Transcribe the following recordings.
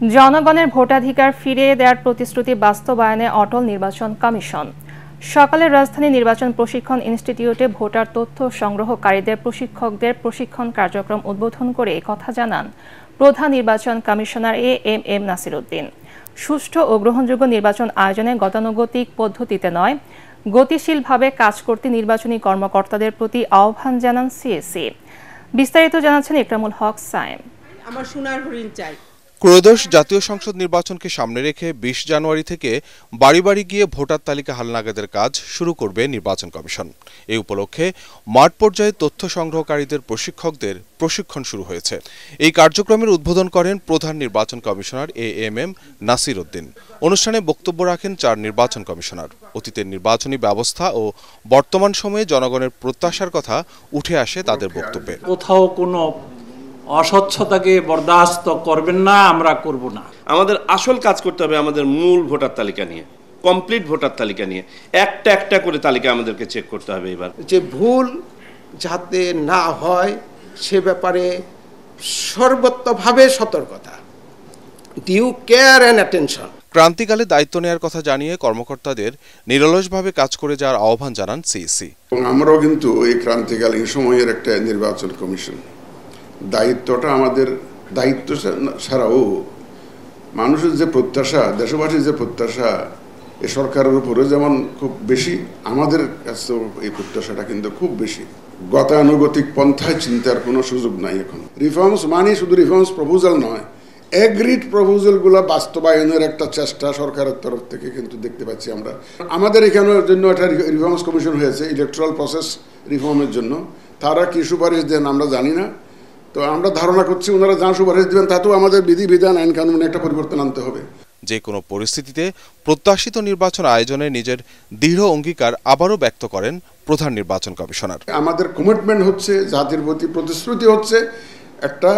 জনগণের ভোটাধিকার ফিরিয়ে দেওয়ার প্রতিশ্রুতি বাস্তবায়নে অটল নির্বাচন কমিশন। সকালে রাজধানী নির্বাচন প্রশিক্ষণ ইনস্টিটিউটে ভোটার তথ্য সংগ্রহকারীদের প্রশিক্ষকদের প্রশিক্ষণ কার্যক্রম উদ্বোধন করে কথা জানান প্রধান নির্বাচন কমিশনার এএমএম নাসির উদ্দিন। সুষ্ঠু ও গ্রহণযোগ্য নির্বাচন আয়োজনে গতানুগতিক পদ্ধতিতে নয়, গতিশীলভাবে কাজ করতে নির্বাচনী কর্মকর্তাদের প্রতি আহ্বান জানান সিএসি। বিস্তারিত জানাচ্ছেন ইকরামুল হক সায়েম। আমার সোনার হরিণ চাই। ত্রয়োদশ জাতীয় সংসদ নির্বাচনকে সামনে রেখে ২০ জানুয়ারি থেকে বাড়ি বাড়ি গিয়ে ভোটার তালিকা হালনাগাদের কাজ শুরু করবে নির্বাচন কমিশন। এই উপলক্ষে মাঠ পর্যায়ে তথ্য সংগ্রহকারীদের প্রশিক্ষকদের প্রশিক্ষণ শুরু হয়েছে। এই কার্যক্রমের উদ্বোধন করেন প্রধান নির্বাচন কমিশনার এএমএম নাসির উদ্দিন। অনুষ্ঠানে বক্তব্য রাখেন ৪ নির্বাচন কমিশনার। অতীতের নির্বাচনী ব্যবস্থা ও বর্তমান সময়ে জনগণের প্রত্যাশার কথা উঠে আসে তাদের বক্তব্যে। কোথাও কোনো অস্বচ্ছতাকে বরদাস্ত করবেন না, আমরা করব না। আমাদের আসল কাজ করতে হবে আমাদের মূল ভোটার তালিকা নিয়ে, কমপ্লিট ভোটার তালিকা নিয়ে একটা একটা করে তালিকা আমাদেরকে চেক করতে হবে। এবার যে ভুল যাতে না হয় সে ব্যাপারে সর্বত্রভাবে সতর্কতা, ডিউ কেয়ার অ্যান্ড অ্যাটেনশন। ক্রান্তিকালে দায়িত্ব নেওয়ার কথা জানিয়ে কর্মকর্তাদের নিরলসভাবে কাজ করে যাওয়ার আহ্বান জানান সিইসি। আমরাও কিন্তু এই ক্রান্তিকালীন সময়ের একটা নির্বাচন কমিশন, দায়িত্বটা আমাদের দায়িত্ব ছাড়াও মানুষের যে প্রত্যাশা, দেশবাসীর যে প্রত্যাশা এ সরকারের উপরে যেমন খুব বেশি, আমাদের কাছেও এই প্রত্যাশাটা কিন্তু খুব বেশি। গতানুগতিক পন্থায় চিন্তার কোনো সুযোগ নাই এখন। রিফর্মস মানে শুধু রিফর্মস প্রপোজাল নয়, এগ্রিড প্রপোজালগুলো বাস্তবায়নের একটা চেষ্টা সরকারের তরফ থেকে কিন্তু দেখতে পাচ্ছি আমরা। আমাদের এখানের জন্য একটা রিফর্মস কমিশন হয়েছে ইলেকট্রাল প্রসেস রিফর্মের জন্য। তারা কি সুপারিশ দেন আমরা জানি না, তো আমরা ধারণা করছি ওনারা যা সুপারিশ দেবেন তাতেও আমাদের বিধিবিধান আইন কানুনে একটা পরিবর্তন আনতে হবে। যে কোনো পরিস্থিতিতে প্রত্যাশিত নির্বাচন আয়োজনে নিজের দৃঢ় অঙ্গীকার আবারও ব্যক্ত করেন প্রধান নির্বাচন কমিশনার। আমাদের কমিটমেন্ট হচ্ছে, জাতির প্রতি প্রতিশ্রুতি হচ্ছে একটা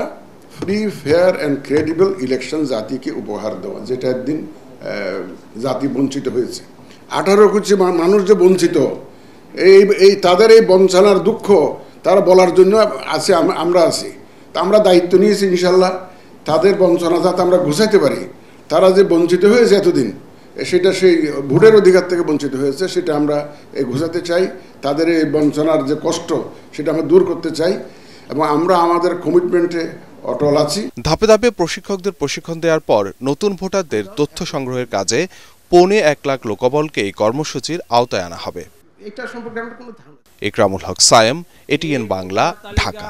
free, fair and credible election জাতিকে উপহার দেওয়া, যেটা একদিন জাতি বঞ্চিত হয়েছে। 18 কোটি মানুষ যে বঞ্চিত, এই তাদের এই বঞ্চনার দুঃখ তারা বলার জন্য আছে, আমরা আছি। তা আমরা দায়িত্ব নিয়েছি ইনশাল্লাহ তাদের বঞ্চনা যাতে আমরা ঘুষাইতে পারি। তারা যে বঞ্চিত হয়েছে এতদিন, সেটা সেই ভোটের অধিকার থেকে বঞ্চিত হয়েছে, সেটা আমরা ঘুষাতে চাই। তাদের এই বঞ্চনার যে কষ্ট সেটা আমরা দূর করতে চাই এবং আমরা আমাদের কমিটমেন্টে অটল আছি। ধাপে ধাপে প্রশিক্ষকদের প্রশিক্ষণ দেওয়ার পর নতুন ভোটারদের তথ্য সংগ্রহের কাজে 1.25 লাখ লোকবলকে এই কর্মসূচির আওতায় আনা হবে। এটা সম্পর্কে আমার কোনো ধারণা। ইকরামুল হক সায়েম, এটিএন বাংলা, ঢাকা।